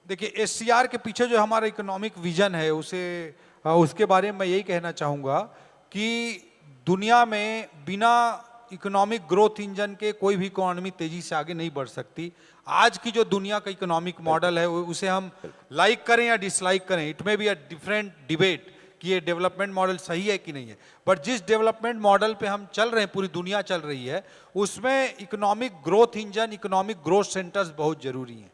देखिए, एससीआर के पीछे जो हमारा इकोनॉमिक विजन है उसके बारे में मैं यही कहना चाहूँगा कि दुनिया में बिना इकोनॉमिक ग्रोथ इंजन के कोई भी इकोनॉमी तेजी से आगे नहीं बढ़ सकती। आज की जो दुनिया का इकोनॉमिक मॉडल है उसे हम लाइक करें या डिसलाइक करें, it may be a different debate कि ये डेवलपमेंट मॉडल सही है कि नहीं है, बट जिस डेवलपमेंट मॉडल पे हम चल रहे हैं, पूरी दुनिया चल रही है, उसमें economic growth engine, economic growth centres बहुत जरूरी हैं।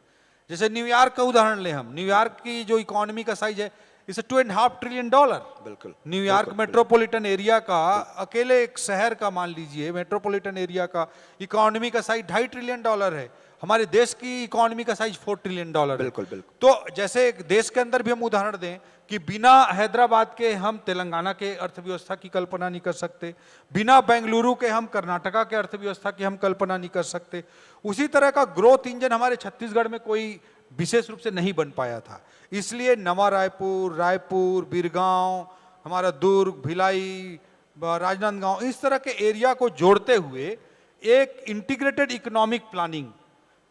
जैसे न्यूयॉर्क का उदाहरण ले हम, न्यूयॉर्क की जो इकोनॉमी का साइज है इस $2.5 ट्रिलियन। बिल्कुल। न्यूयॉर्क मेट्रोपॉलिटन एरिया का, अकेले एक शहर का मान लीजिए, मेट्रोपॉलिटन एरिया का इकोनॉमी का साइज $2.5 ट्रिलियन है। हमारे देश की इकोनॉमी का साइज $4 ट्रिलियन है। बिल्कुल बिल्कुल। तो जैसे देश के अंदर भी हम उदाहरण दें कि बिना हैदराबाद के हम तेलंगाना के अर्थव्यवस्था की कल्पना नहीं कर सकते, बिना बेंगलुरु के हम कर्नाटका के अर्थव्यवस्था की हम कल्पना नहीं कर सकते। उसी तरह का ग्रोथ इंजन हमारे छत्तीसगढ़ में कोई विशेष रूप से नहीं बन पाया था। इसलिए नवा रायपुर, रायपुर, बीरगांव, हमारा दुर्ग, भिलाई, राजनांदगांव, इस तरह के एरिया को जोड़ते हुए एक इंटीग्रेटेड इकोनॉमिक प्लानिंग,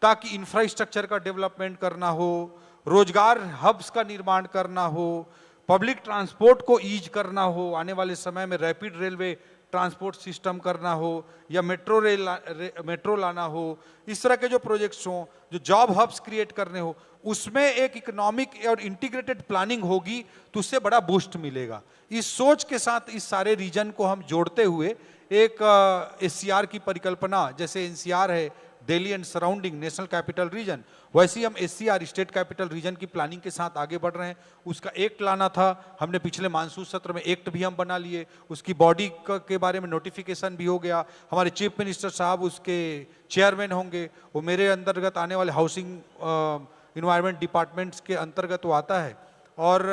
ताकि इंफ्रास्ट्रक्चर का डेवलपमेंट करना हो, रोजगार हब्स का निर्माण करना हो, पब्लिक ट्रांसपोर्ट को ईज करना हो, आने वाले समय में रैपिड रेलवे ट्रांसपोर्ट सिस्टम करना हो या मेट्रो लाना हो, इस तरह के जो प्रोजेक्ट्स हों, जो जॉब हब्स क्रिएट करने हो, उसमें एक इकोनॉमिक और इंटीग्रेटेड प्लानिंग होगी तो उससे बड़ा बूस्ट मिलेगा। इस सोच के साथ इस सारे रीजन को हम जोड़ते हुए एक एससीआर की परिकल्पना, जैसे एनसीआर है Delhi and surrounding national capital region, वैसे ही हम एससीआर स्टेट कैपिटल रीजन की प्लानिंग के साथ आगे बढ़ रहे हैं। उसका एक्ट लाना था, हमने पिछले मानसून सत्र में एक्ट भी हम बना लिए, उसकी बॉडी के बारे में नोटिफिकेशन भी हो गया। हमारे चीफ मिनिस्टर साहब उसके चेयरमैन होंगे, वो मेरे अंतर्गत आने वाले हाउसिंग इन्वायरमेंट डिपार्टमेंट्स के अंतर्गत वो आता है, और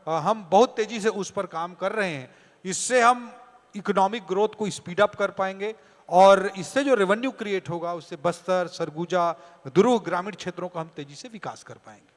हम बहुत तेजी से उस पर काम कर रहे हैं। इससे हम इकोनॉमिक ग्रोथ को स्पीड अप कर पाएंगे और इससे जो रेवेन्यू क्रिएट होगा उससे बस्तर, सरगुजा, दुर्ग ग्रामीण क्षेत्रों का हम तेजी से विकास कर पाएंगे।